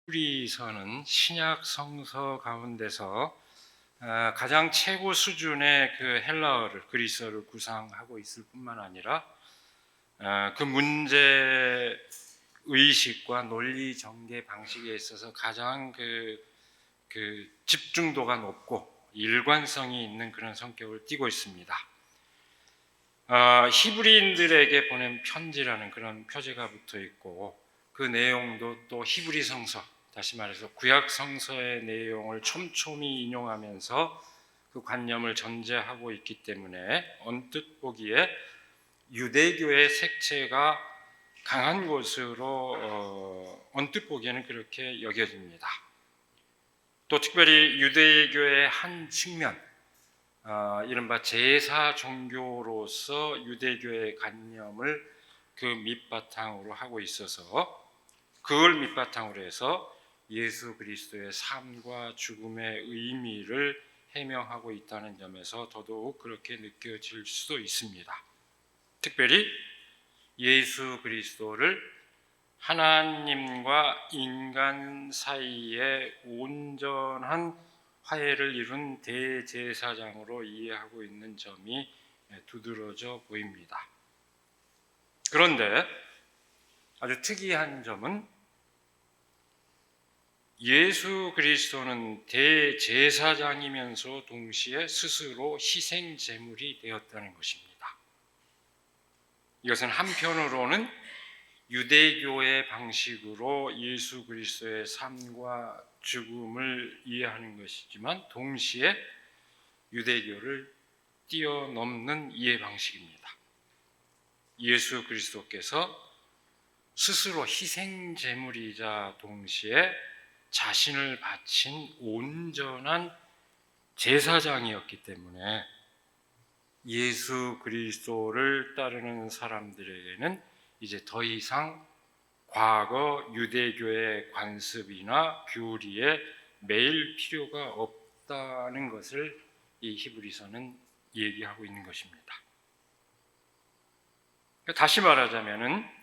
히브리서는 신약 성서 가운데서 가장 최고 수준의 그 헬라어를, 그리스어를 구상하고 있을 뿐만 아니라 그 문제 의식과 논리 전개 방식에 있어서 가장 그 집중도가 높고 일관성이 있는 그런 성격을 띠고 있습니다. 히브리인들에게 보낸 편지라는 그런 표제가 붙어 있고, 그 내용도 또 히브리 성서, 다시 말해서 구약 성서의 내용을 촘촘히 인용하면서 그 관념을 전제하고 있기 때문에 언뜻 보기에 유대교의 색채가 강한 것으로 언뜻 보기에는 그렇게 여겨집니다. 또 특별히 유대교의 한 측면, 이른바 제사 종교로서 유대교의 관념을 그 밑바탕으로 하고 있어서, 그걸 밑바탕으로 해서 예수 그리스도의 삶과 죽음의 의미를 해명하고 있다는 점에서 더더욱 그렇게 느껴질 수도 있습니다. 특별히 예수 그리스도를 하나님과 인간 사이에 온전한 화해를 이룬 대제사장으로 이해하고 있는 점이 두드러져 보입니다. 그런데 아주 특이한 점은 예수 그리스도는 대제사장이면서 동시에 스스로 희생 제물이 되었다는 것입니다. 이것은 한편으로는 유대교의 방식으로 예수 그리스도의 삶과 죽음을 이해하는 것이지만 동시에 유대교를 뛰어넘는 이해 방식입니다. 예수 그리스도께서 스스로 희생 제물이자 동시에 자신을 바친 온전한 제사장이었기 때문에 예수 그리스도를 따르는 사람들에게는 이제 더 이상 과거 유대교의 관습이나 교리에 매일 필요가 없다는 것을 이 히브리서는 얘기하고 있는 것입니다. 다시 말하자면은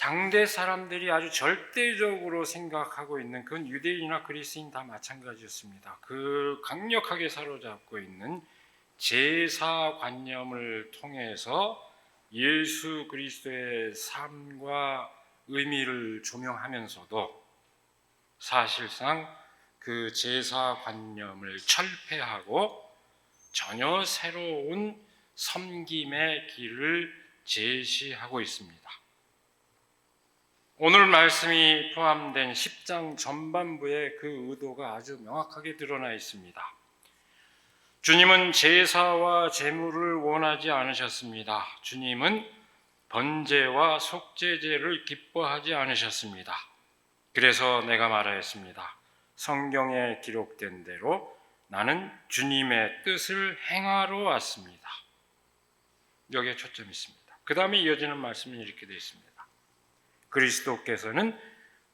당대 사람들이 아주 절대적으로 생각하고 있는, 그건 유대인이나 그리스인 다 마찬가지였습니다. 그 강력하게 사로잡고 있는 제사관념을 통해서 예수 그리스도의 삶과 의미를 조명하면서도 사실상 그 제사관념을 철폐하고 전혀 새로운 섬김의 길을 제시하고 있습니다. 오늘 말씀이 포함된 10장 전반부의 그 의도가 아주 명확하게 드러나 있습니다. 주님은 제사와 제물을 원하지 않으셨습니다. 주님은 번제와 속죄제를 기뻐하지 않으셨습니다. 그래서 내가 말하였습니다. 성경에 기록된 대로 나는 주님의 뜻을 행하러 왔습니다. 여기에 초점이 있습니다. 그 다음에 이어지는 말씀은 이렇게 되어 있습니다. 그리스도께서는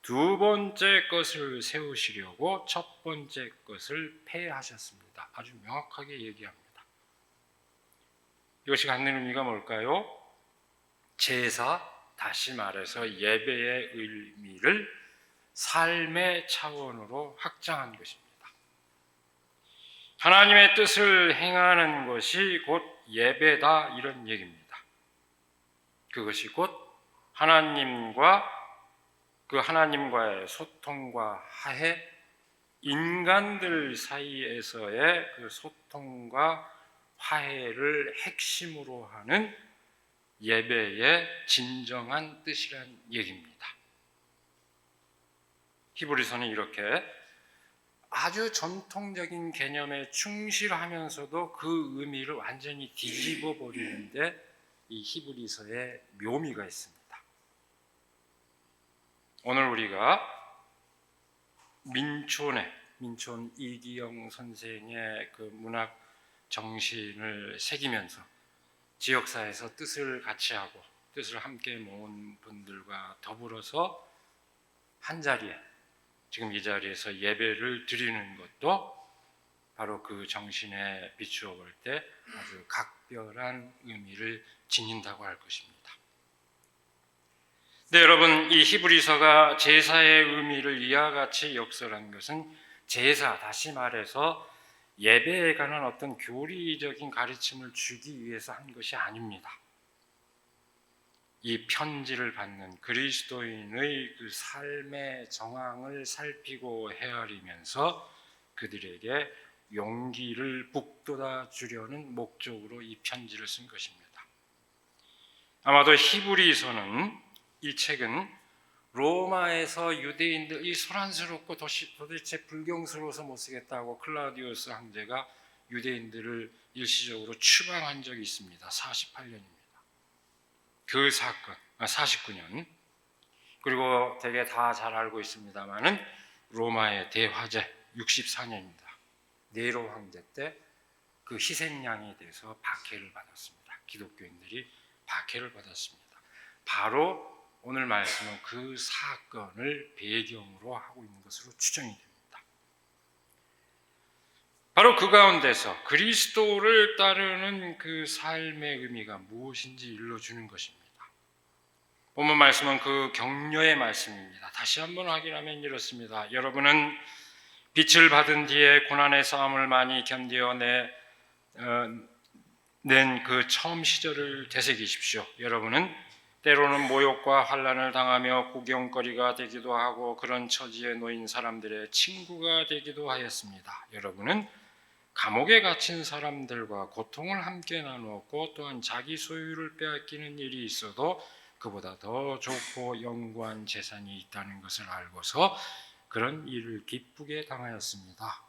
두 번째 것을 세우시려고 첫 번째 것을 폐하셨습니다. 아주 명확하게 얘기합니다. 이것이 갖는 의미가 뭘까요? 제사, 다시 말해서 예배의 의미를 삶의 차원으로 확장한 것입니다. 하나님의 뜻을 행하는 것이 곧 예배다, 이런 얘기입니다. 그것이 곧 하나님과의 소통과 화해, 인간들 사이에서의 그 소통과 화해를 핵심으로 하는 예배의 진정한 뜻이란 얘기입니다. 히브리서는 이렇게 아주 전통적인 개념에 충실하면서도 그 의미를 완전히 뒤집어 버리는데 이 히브리서의 묘미가 있습니다. 오늘 우리가 민촌 이기영 선생의 그 문학 정신을 새기면서 지역사회에서 뜻을 같이 하고 뜻을 함께 모은 분들과 더불어서 한 자리에, 지금 이 자리에서 예배를 드리는 것도 바로 그 정신에 비추어 볼 때 아주 각별한 의미를 지닌다고 할 것입니다. 네, 여러분, 이 히브리서가 제사의 의미를 이와 같이 역설한 것은 제사, 다시 말해서 예배에 관한 어떤 교리적인 가르침을 주기 위해서 한 것이 아닙니다. 이 편지를 받는 그리스도인의 그 삶의 정황을 살피고 헤아리면서 그들에게 용기를 북돋아 주려는 목적으로 이 편지를 쓴 것입니다. 아마도 히브리서는, 이 책은 로마에서 유대인들이 소란스럽고 도대체 불경스러워서 못 쓰겠다고 클라우디우스 황제가 유대인들을 일시적으로 추방한 적이 있습니다. 48년입니다. 그 사건, 49년. 그리고 되게 다 잘 알고 있습니다만은 로마의 대화재 64년입니다. 네로 황제 때 그 희생양에 대해서 박해를 받았습니다. 기독교인들이 박해를 받았습니다. 바로 오늘 말씀은 그 사건을 배경으로 하고 있는 것으로 추정이 됩니다. 바로 그 가운데서 그리스도를 따르는 그 삶의 의미가 무엇인지 일러주는 것입니다. 본문 말씀은 그 격려의 말씀입니다. 다시 한번 확인하면 이렇습니다. 여러분은 빛을 받은 뒤에 고난의 싸움을 많이 견뎌 낸 그 처음 시절을 되새기십시오. 여러분은 때로는 모욕과 환난을 당하며 구경거리가 되기도 하고 그런 처지에 놓인 사람들의 친구가 되기도 하였습니다. 여러분은 감옥에 갇힌 사람들과 고통을 함께 나누었고 또한 자기 소유를 빼앗기는 일이 있어도 그보다 더 좋고 영구한 재산이 있다는 것을 알고서 그런 일을 기쁘게 당하였습니다.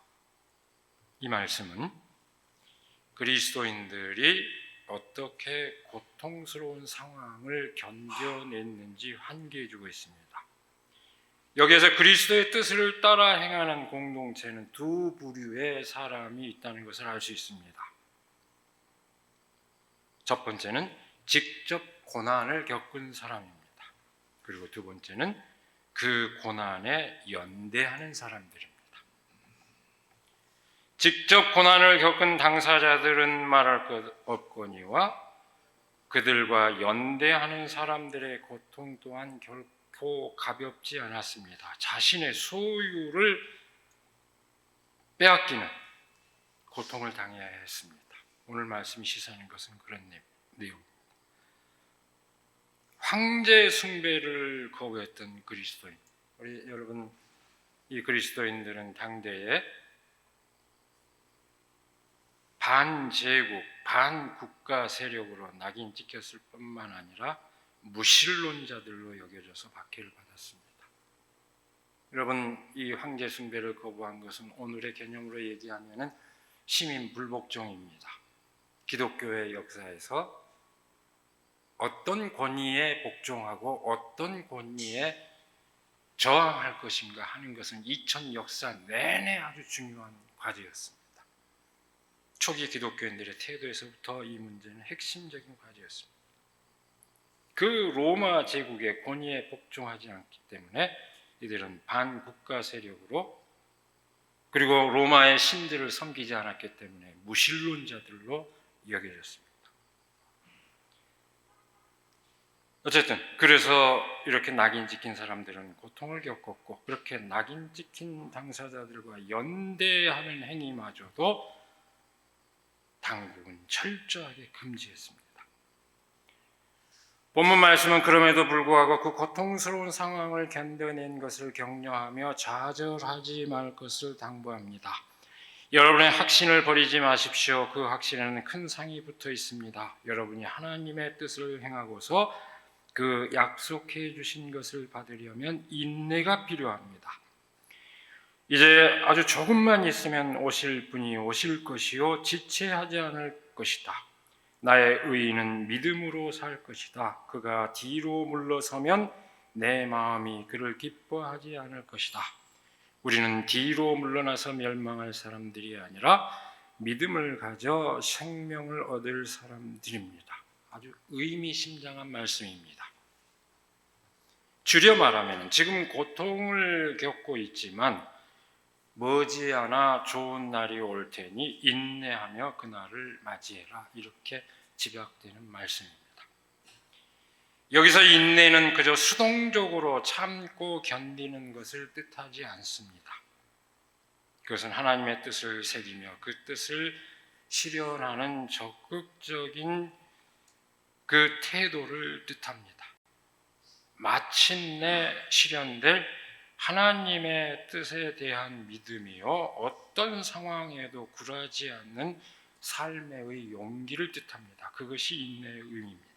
이 말씀은 그리스도인들이 어떻게 고통스러운 상황을 견뎌냈는지 환기해주고 있습니다. 여기에서 그리스도의 뜻을 따라 행하는 공동체는 두 부류의 사람이 있다는 것을 알 수 있습니다. 첫 번째는 직접 고난을 겪은 사람입니다. 그리고 두 번째는 그 고난에 연대하는 사람들입니다. 직접 고난을 겪은 당사자들은 말할 것 없거니와 그들과 연대하는 사람들의 고통 또한 결코 가볍지 않았습니다. 자신의 소유를 빼앗기는 고통을 당해야 했습니다. 오늘 말씀이 시사하는 것은 그런 내용입니다. 황제 숭배를 거부했던 그리스도인, 우리 여러분, 이 그리스도인들은 당대에 반제국, 반국가 세력으로 낙인 찍혔을 뿐만 아니라 무신론자들로 여겨져서 박해를 받았습니다. 여러분, 이 황제 숭배를 거부한 것은 오늘의 개념으로 얘기하면 시민 불복종입니다. 기독교의 역사에서 어떤 권위에 복종하고 어떤 권위에 저항할 것인가 하는 것은 2000 역사 내내 아주 중요한 과제였습니다. 초기 기독교인들의 태도에서부터 이 문제는 핵심적인 과제였습니다. 그 로마 제국의 권위에 복종하지 않기 때문에 이들은 반국가 세력으로, 그리고 로마의 신들을 섬기지 않았기 때문에 무신론자들로 여겨졌습니다. 어쨌든 그래서 이렇게 낙인 찍힌 사람들은 고통을 겪었고, 그렇게 낙인 찍힌 당사자들과 연대하는 행위마저도 당국은 철저하게 금지했습니다. 본문 말씀은 그럼에도 불구하고 그 고통스러운 상황을 견뎌낸 것을 격려하며 좌절하지 말 것을 당부합니다. 여러분의 확신을 버리지 마십시오. 그 확신에는 큰 상이 붙어 있습니다. 여러분이 하나님의 뜻을 행하고서 그 약속해 주신 것을 받으려면 인내가 필요합니다. 이제 아주 조금만 있으면 오실 분이 오실 것이요 지체하지 않을 것이다. 나의 의인은 믿음으로 살 것이다. 그가 뒤로 물러서면 내 마음이 그를 기뻐하지 않을 것이다. 우리는 뒤로 물러나서 멸망할 사람들이 아니라 믿음을 가져 생명을 얻을 사람들입니다. 아주 의미심장한 말씀입니다. 줄여 말하면 지금 고통을 겪고 있지만 머지않아 좋은 날이 올 테니 인내하며 그날을 맞이해라, 이렇게 집약되는 말씀입니다. 여기서 인내는 그저 수동적으로 참고 견디는 것을 뜻하지 않습니다. 그것은 하나님의 뜻을 새기며 그 뜻을 실현하는 적극적인 그 태도를 뜻합니다. 마침내 실현될 하나님의 뜻에 대한 믿음이요, 어떤 상황에도 굴하지 않는 삶의 용기를 뜻합니다. 그것이 인내의 의미입니다.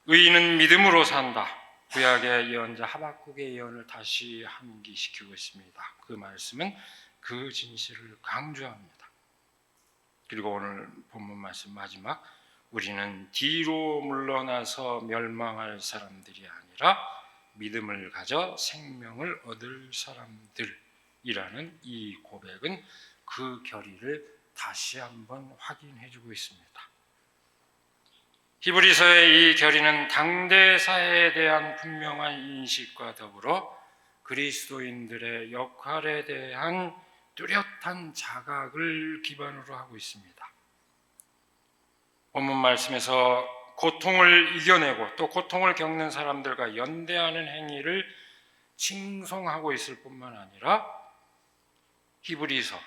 의인은 믿음으로 산다. 구약의 예언자 하박국의 예언을 다시 함기시키고 있습니다. 그 말씀은 그 진실을 강조합니다. 그리고 오늘 본문 말씀 마지막, 우리는 뒤로 물러나서 멸망할 사람들이 아니라 믿음을 가져 생명을 얻을 사람들이라는 이 고백은 그 결의를 다시 한번 확인해주고 있습니다. 히브리서의 이 결의는 당대 사회에 대한 분명한 인식과 더불어 그리스도인들의 역할에 대한 뚜렷한 자각을 기반으로 하고 있습니다. 본문 말씀에서 고통을 이겨내고 또 고통을 겪는 사람들과 연대하는 행위를 칭송하고 있을 뿐만 아니라 히브리서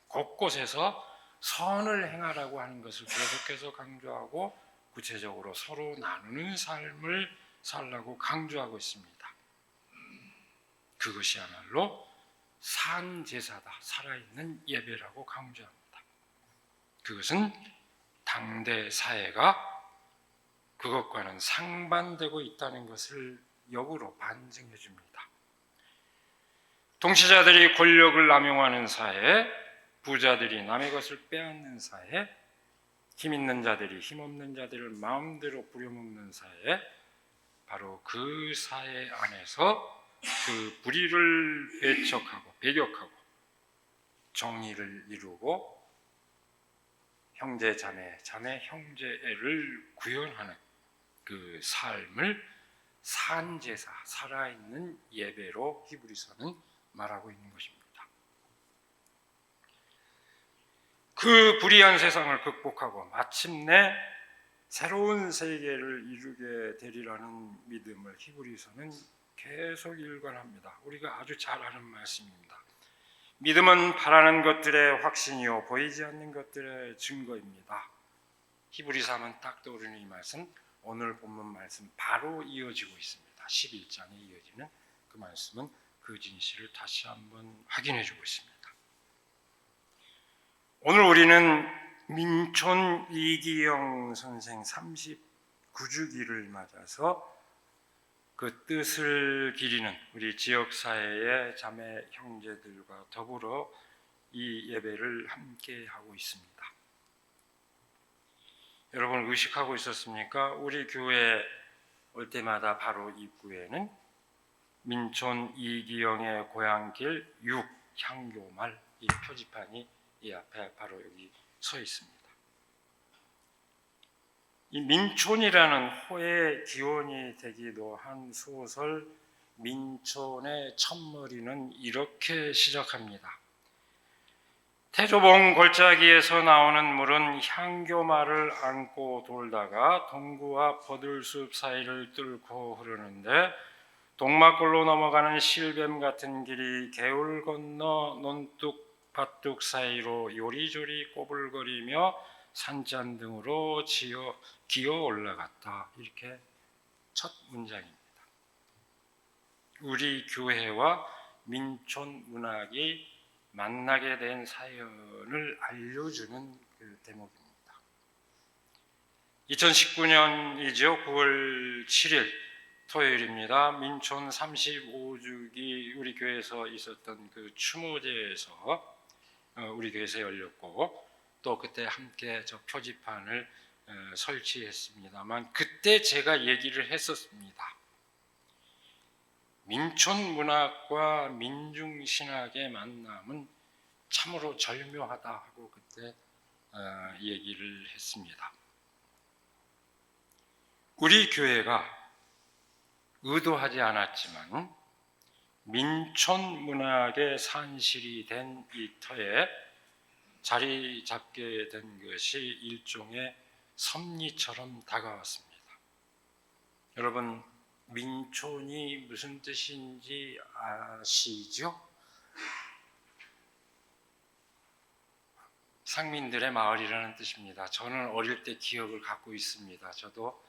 곳곳에서 선을 행하라고 하는 것을 계속해서 강조하고 구체적으로 서로 나누는 삶을 살라고 강조하고 있습니다. 그것이야말로 산제사다, 살아있는 예배라고 강조합니다. 그것은 당대 사회가 그것과는 상반되고 있다는 것을 역으로 반증해 줍니다. 통치자들이 권력을 남용하는 사회, 부자들이 남의 것을 빼앗는 사회, 힘 있는 자들이 힘 없는 자들을 마음대로 부려먹는 사회, 바로 그 사회 안에서 그 불의를 배격하고 정의를 이루고 형제 자매, 자매 형제를 구현하는 그 삶을 산제사, 살아있는 예배로 히브리서는 말하고 있는 것입니다. 그 불의한 세상을 극복하고 마침내 새로운 세계를 이루게 되리라는 믿음을 히브리서는 계속 일관합니다. 우리가 아주 잘 아는 말씀입니다. 믿음은 바라는 것들의 확신이요 보이지 않는 것들의 증거입니다. 히브리서 하면 딱 떠오르는 이 말씀, 오늘 본문 말씀 바로 이어지고 있습니다. 11장에 이어지는 그 말씀은 그 진실을 다시 한번 확인해 주고 있습니다. 오늘 우리는 민촌 이기영 선생 39주기를 맞아서 그 뜻을 기리는 우리 지역사회의 자매 형제들과 더불어 이 예배를 함께 하고 있습니다. 여러분 의식하고 있었습니까? 우리 교회 올 때마다 바로 입구에는 민촌 이기영의 고향길 6 향교말 이 표지판이 이 앞에 바로 여기 서 있습니다. 이 민촌이라는 호의 기원이 되기도 한 소설 민촌의 첫머리는 이렇게 시작합니다. 태조봉 골짜기에서 나오는 물은 향교말을 안고 돌다가 동구와 버들숲 사이를 뚫고 흐르는데 동막골로 넘어가는 실뱀 같은 길이 개울 건너 논뚝 밭둑 사이로 요리조리 꼬불거리며 산잔등으로 기어 올라갔다. 이렇게 첫 문장입니다. 우리 교회와 민촌 문학이 만나게 된 사연을 알려주는 그 대목입니다. 2019년이죠. 9월 7일 토요일입니다. 민촌 35주기 우리 교회에서 있었던 그 추모제에서 우리 교회에서 열렸고 또 그때 함께 저 표지판을 설치했습니다만 그때 제가 얘기를 했었습니다. 민촌 문학과 민중신학의 만남은 참으로 절묘하다 하고 그때 얘기를 했습니다. 우리 교회가 의도하지 않았지만 민촌 문학의 산실이 된 이 터에 자리 잡게 된 것이 일종의 섭리처럼 다가왔습니다. 여러분, 민촌이 무슨 뜻인지 아시죠? 상민들의 마을이라는 뜻입니다. 저는 어릴 때 기억을 갖고 있습니다. 저도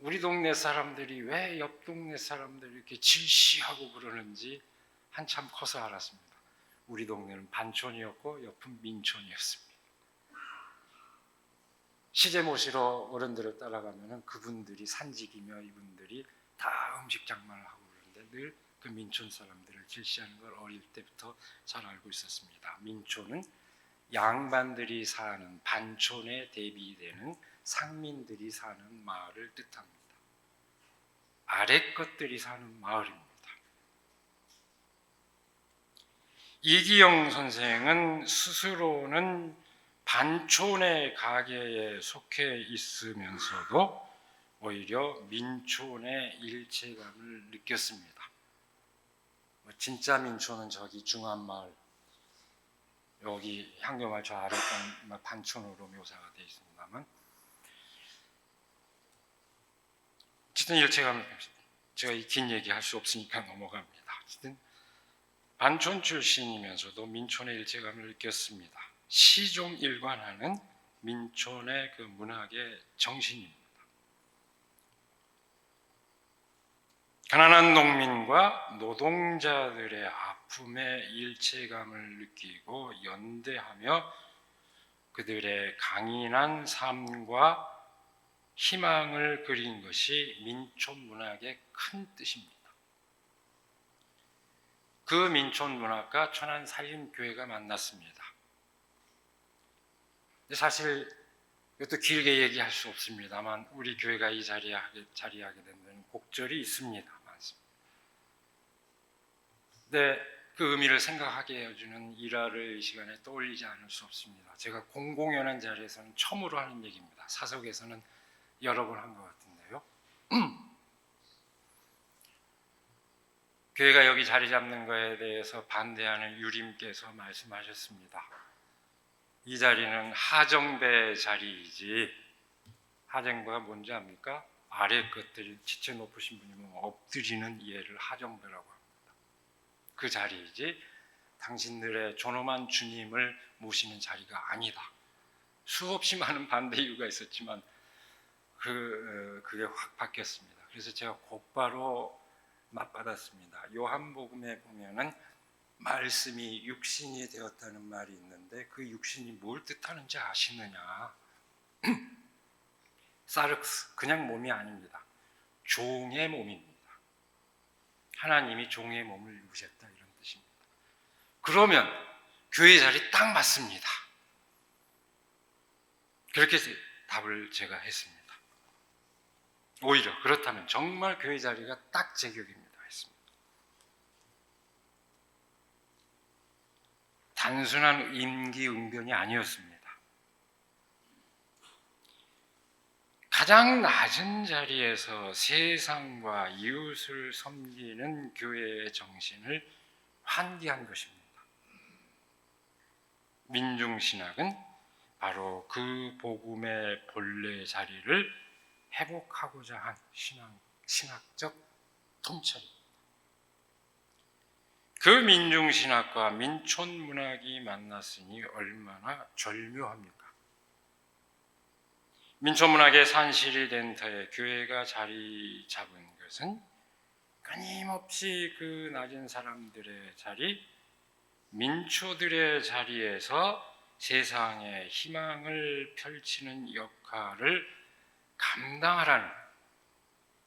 우리 동네 사람들이 왜 옆 동네 사람들이 이렇게 질시하고 그러는지 한참 커서 알았습니다. 우리 동네는 반촌이었고 옆은 민촌이었습니다. 시제 모시러 어른들을 따라가면 그분들이 산직이며 이분들이 다 음식 장만을 하고 그러는데 늘 그 민촌 사람들을 질시하는 걸 어릴 때부터 잘 알고 있었습니다. 민촌은 양반들이 사는 반촌에 대비되는 상민들이 사는 마을을 뜻합니다. 아래 것들이 사는 마을입니다. 이기영 선생은 스스로는 반촌의 가계에 속해 있으면서도 오히려 민촌의 일체감을 느꼈습니다. 진짜 민촌은 저기 중안마을, 여기 향교마을 저 아래 건 반촌으로 묘사가 되어 있습니다만, 어쨌든 일체감을, 제가 이 긴 얘기 할 수 없으니까 넘어갑니다. 어쨌든 반촌 출신이면서도 민촌의 일체감을 느꼈습니다. 시종 일관하는 민촌의 그 문학의 정신입니다. 가난한 농민과 노동자들의 아픔의 일체감을 느끼고 연대하며 그들의 강인한 삶과 희망을 그린 것이 민촌 문학의 큰 뜻입니다. 그 민촌 문학과 천안살림교회가 만났습니다. 사실 이것도 길게 얘기할 수 없습니다만 우리 교회가 이 자리하게 된 데는 곡절이 있습니다. 많습니다. 근데 그 의미를 생각하게 해주는 일화를 이 시간에 떠올리지 않을 수 없습니다. 제가 공공연한 자리에서는 처음으로 하는 얘기입니다. 사석에서는 여러 번 한 것 같은데요. 교회가 여기 자리 잡는 것에 대해서 반대하는 유림께서 말씀하셨습니다. 이 자리는 하정배 자리이지, 하정배가 뭔지 압니까? 아래 것들이 지체 높으신 분이면 엎드리는 예를 하정배라고 합니다. 그 자리이지 당신들의 존엄한 주님을 모시는 자리가 아니다. 수없이 많은 반대 이유가 있었지만 그게 확 바뀌었습니다. 그래서 제가 곧바로 맞받았습니다. 요한복음에 보면은 말씀이 육신이 되었다는 말이 있는데 그 육신이 뭘 뜻하는지 아시느냐? 사르크스, 그냥 몸이 아닙니다. 종의 몸입니다. 하나님이 종의 몸을 입으셨다 이런 뜻입니다. 그러면 교회 자리 딱 맞습니다. 그렇게 답을 제가 했습니다. 오히려 그렇다면 정말 교회 자리가 딱 제격입니다. 했습니다. 단순한 임기응변이 아니었습니다. 가장 낮은 자리에서 세상과 이웃을 섬기는 교회의 정신을 환기한 것입니다. 민중신학은 바로 그 복음의 본래 자리를 회복하고자 한 신학적 통찰입니다. 그 민중신학과 민촌문학이 만났으니 얼마나 절묘합니까? 민촌문학의 산실이 된 터에 교회가 자리 잡은 것은 끊임없이 그 낮은 사람들의 자리, 민초들의 자리에서 세상에 희망을 펼치는 역할을 감당하라는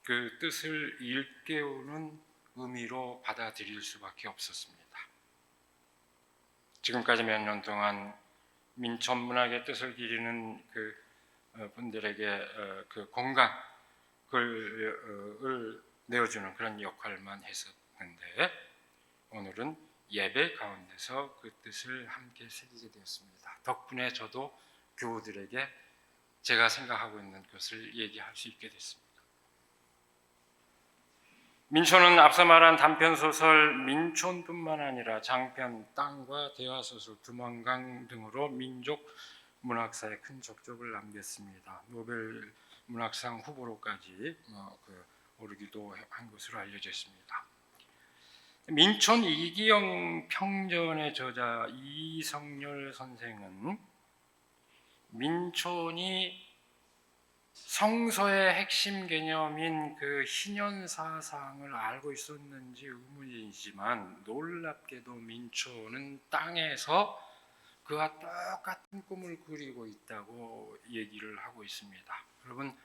그 뜻을 일깨우는 의미로 받아들일 수밖에 없었습니다. 지금까지 몇 년 동안 민촌문학의 뜻을 기리는 그 분들에게 그 공간을 내어주는 그런 역할만 했었는데 오늘은 예배 가운데서 그 뜻을 함께 새기게 되었습니다. 덕분에 저도 교우들에게 제가 생각하고 있는 것을 얘기할 수 있게 됐습니다. 민촌은 앞서 말한 단편소설 민촌뿐만 아니라 장편, 땅과 대화소설, 두만강 등으로 민족 문학사에 큰 족적을 남겼습니다. 노벨 문학상 후보로까지 오르기도 한 것으로 알려져 있습니다. 민촌 이기영 평전의 저자 이성렬 선생은 민촌이 성서의 핵심 개념인 그 희년 사상을 알고 있었는지 의문이지만 놀랍게도 민촌은 땅에서 그와 똑같은 꿈을 그리고 있다고 얘기를 하고 있습니다. 여러분,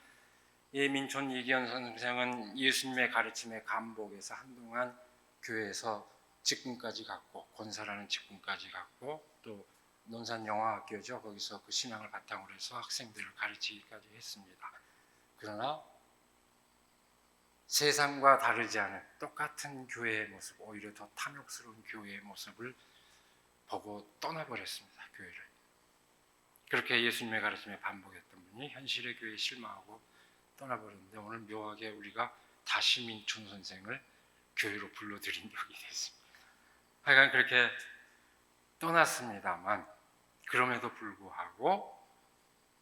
이 민촌 이기현 선생은 예수님의 가르침에 감복해서 한동안 교회에서 직분까지 갖고, 권사라는 직분까지 갖고, 또 논산영화학교죠. 거기서 그 신앙을 바탕으로 해서 학생들을 가르치기까지 했습니다. 그러나 세상과 다르지 않은 똑같은 교회의 모습, 오히려 더 탐욕스러운 교회의 모습을 보고 떠나버렸습니다. 교회를. 그렇게 예수님의 가르침에 반복했던 분이 현실의 교회에 실망하고 떠나버렸는데, 오늘 묘하게 우리가 다시 민촌 선생을 교회로 불러들인 격이 됐습니다. 하여간 그렇게 떠났습니다만, 그럼에도 불구하고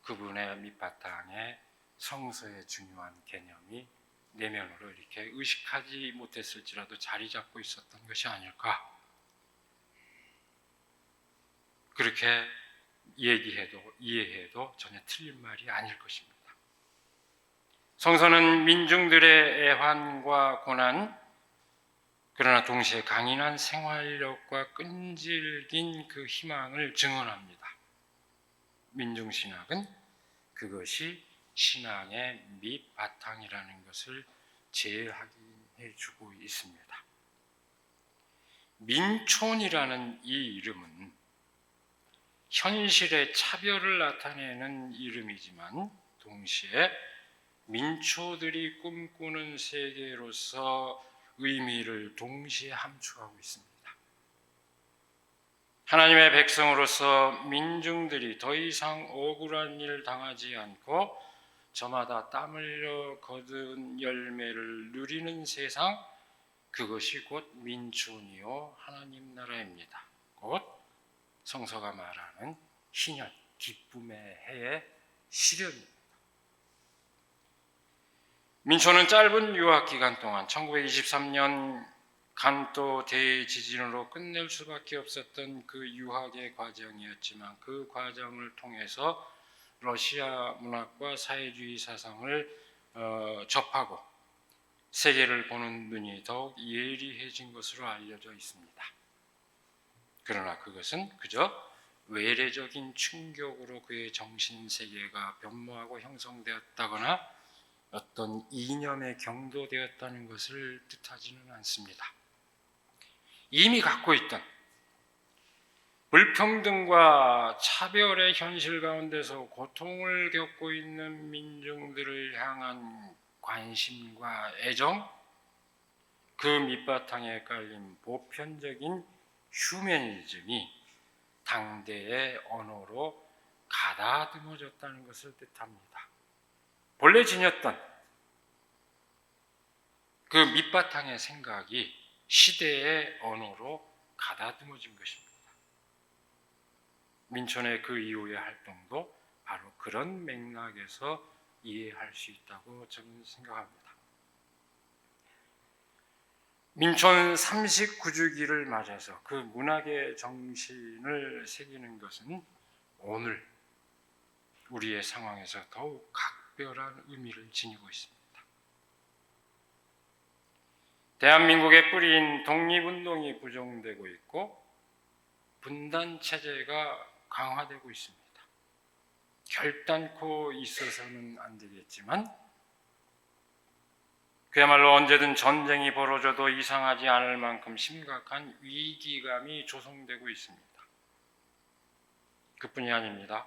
그분의 밑바탕에 성서의 중요한 개념이 내면으로 이렇게 의식하지 못했을지라도 자리 잡고 있었던 것이 아닐까. 그렇게 얘기해도 이해해도 전혀 틀린 말이 아닐 것입니다. 성서는 민중들의 애환과 고난, 그러나 동시에 강인한 생활력과 끈질긴 그 희망을 증언합니다. 민중신학은 그것이 신앙의 밑바탕이라는 것을 재확인해 주고 있습니다. 민촌이라는 이 이름은 현실의 차별을 나타내는 이름이지만 동시에 민초들이 꿈꾸는 세계로서 의미를 동시에 함축하고 있습니다. 하나님의 백성으로서 민중들이 더 이상 억울한 일 당하지 않고 저마다 땀 흘려 거둔 열매를 누리는 세상, 그것이 곧 민촌이요 하나님 나라입니다. 곧 성서가 말하는 희년, 기쁨의 해의 실현입니다. 민촌은 짧은 유학 기간 동안 1923년 간또 대지진으로 끝낼 수밖에 없었던 그 유학의 과정이었지만, 그 과정을 통해서 러시아 문학과 사회주의 사상을 접하고 세계를 보는 눈이 더욱 예리해진 것으로 알려져 있습니다. 그러나 그것은 그저 외래적인 충격으로 그의 정신세계가 변모하고 형성되었다거나 어떤 이념에 경도되었다는 것을 뜻하지는 않습니다. 이미 갖고 있던 불평등과 차별의 현실 가운데서 고통을 겪고 있는 민중들을 향한 관심과 애정, 그 밑바탕에 깔린 보편적인 휴머니즘이 당대의 언어로 가다듬어졌다는 것을 뜻합니다. 본래 지녔던 그 밑바탕의 생각이 시대의 언어로 가다듬어진 것입니다. 민촌의 그 이후의 활동도 바로 그런 맥락에서 이해할 수 있다고 저는 생각합니다. 민촌 39주기를 맞아서 그 문학의 정신을 새기는 것은 오늘 우리의 상황에서 더욱 각별한 의미를 지니고 있습니다. 대한민국의 뿌리인 독립운동이 부정되고 있고 분단체제가 강화되고 있습니다. 결단코 있어서는 안 되겠지만 그야말로 언제든 전쟁이 벌어져도 이상하지 않을 만큼 심각한 위기감이 조성되고 있습니다. 그뿐이 아닙니다.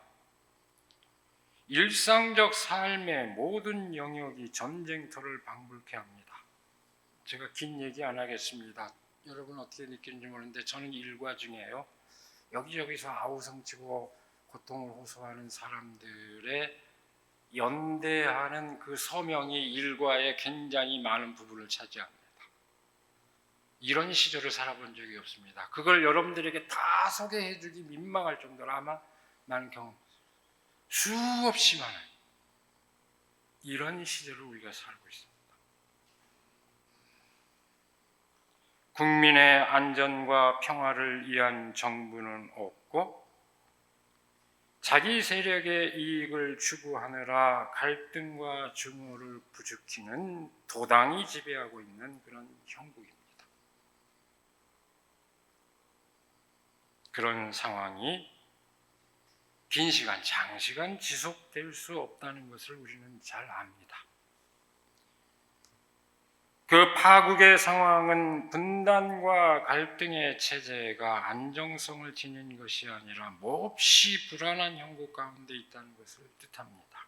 일상적 삶의 모든 영역이 전쟁터를 방불케 합니다. 제가 긴 얘기 안 하겠습니다. 여러분 어떻게 느끼는지 모르는데 저는 일과 중에요, 여기저기서 아우성치고 고통을 호소하는 사람들의 연대하는 그 서명이 일과에 굉장히 많은 부분을 차지합니다. 이런 시절을 살아본 적이 없습니다. 그걸 여러분들에게 다 소개해주기 민망할 정도로 아마 많은 경험, 수없이 많은 이런 시대를 우리가 살고 있습니다. 국민의 안전과 평화를 위한 정부는 없고 자기 세력의 이익을 추구하느라 갈등과 증오를 부추기는 도당이 지배하고 있는 그런 형국입니다. 그런 상황이 긴 시간, 장시간 지속될 수 없다는 것을 우리는 잘 압니다. 그 파국의 상황은 분단과 갈등의 체제가 안정성을 지닌 것이 아니라 몹시 불안한 형국 가운데 있다는 것을 뜻합니다.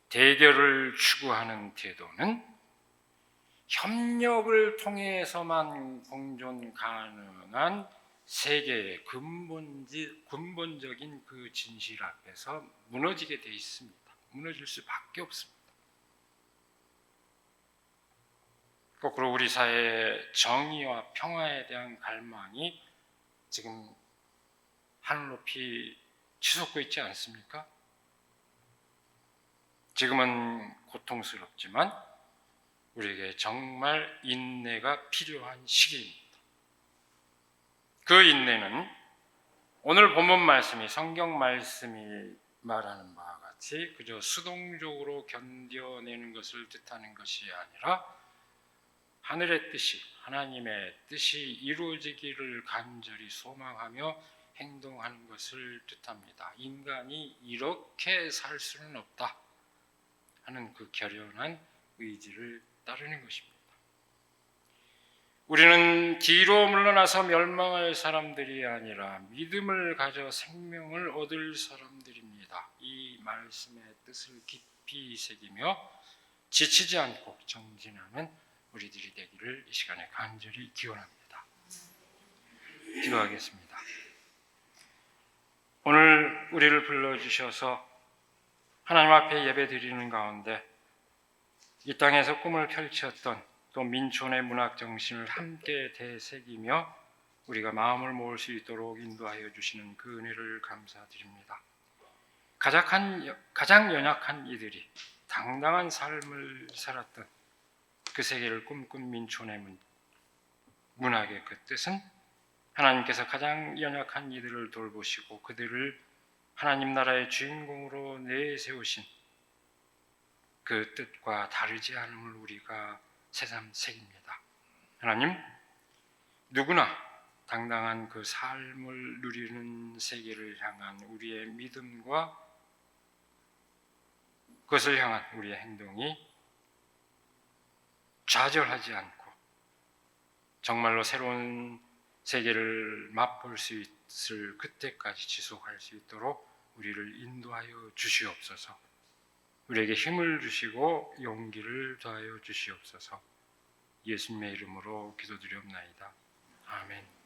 대결을 추구하는 태도는 협력을 통해서만 공존 가능한 세계의 근본적인 그 진실 앞에서 무너지게 돼 있습니다. 무너질 수밖에 없습니다. 거꾸로 우리 사회의 정의와 평화에 대한 갈망이 지금 하늘 높이 치솟고 있지 않습니까? 지금은 고통스럽지만 우리에게 정말 인내가 필요한 시기입니다. 그 인내는 오늘 본문 말씀이, 성경 말씀이 말하는 바와 같이 그저 수동적으로 견뎌내는 것을 뜻하는 것이 아니라 하늘의 뜻이, 하나님의 뜻이 이루어지기를 간절히 소망하며 행동하는 것을 뜻합니다. 인간이 이렇게 살 수는 없다 하는 그 결연한 의지를 따르는 것입니다. 우리는 뒤로 물러나서 멸망할 사람들이 아니라 믿음을 가져 생명을 얻을 사람들입니다. 이 말씀의 뜻을 깊이 새기며 지치지 않고 정진하는 우리들이 되기를 이 시간에 간절히 기원합니다. 기도하겠습니다. 오늘 우리를 불러주셔서 하나님 앞에 예배드리는 가운데 이 땅에서 꿈을 펼쳤던 또 민촌의 문학 정신을 함께 되새기며 우리가 마음을 모을 수 있도록 인도하여 주시는 그 은혜를 감사드립니다. 가장 연약한 이들이 당당한 삶을 살았던 그 세계를 꿈꾼 민촌의 문학의 그 뜻은 하나님께서 가장 연약한 이들을 돌보시고 그들을 하나님 나라의 주인공으로 내세우신 그 뜻과 다르지 않음을 우리가 새삼 새깁니다. 하나님, 누구나 당당한 그 삶을 누리는 세계를 향한 우리의 믿음과 그것을 향한 우리의 행동이 좌절하지 않고 정말로 새로운 세계를 맛볼 수 있을 그때까지 지속할 수 있도록 우리를 인도하여 주시옵소서. 우리에게 힘을 주시고 용기를 더하여 주시옵소서. 예수님의 이름으로 기도드리옵나이다. 아멘.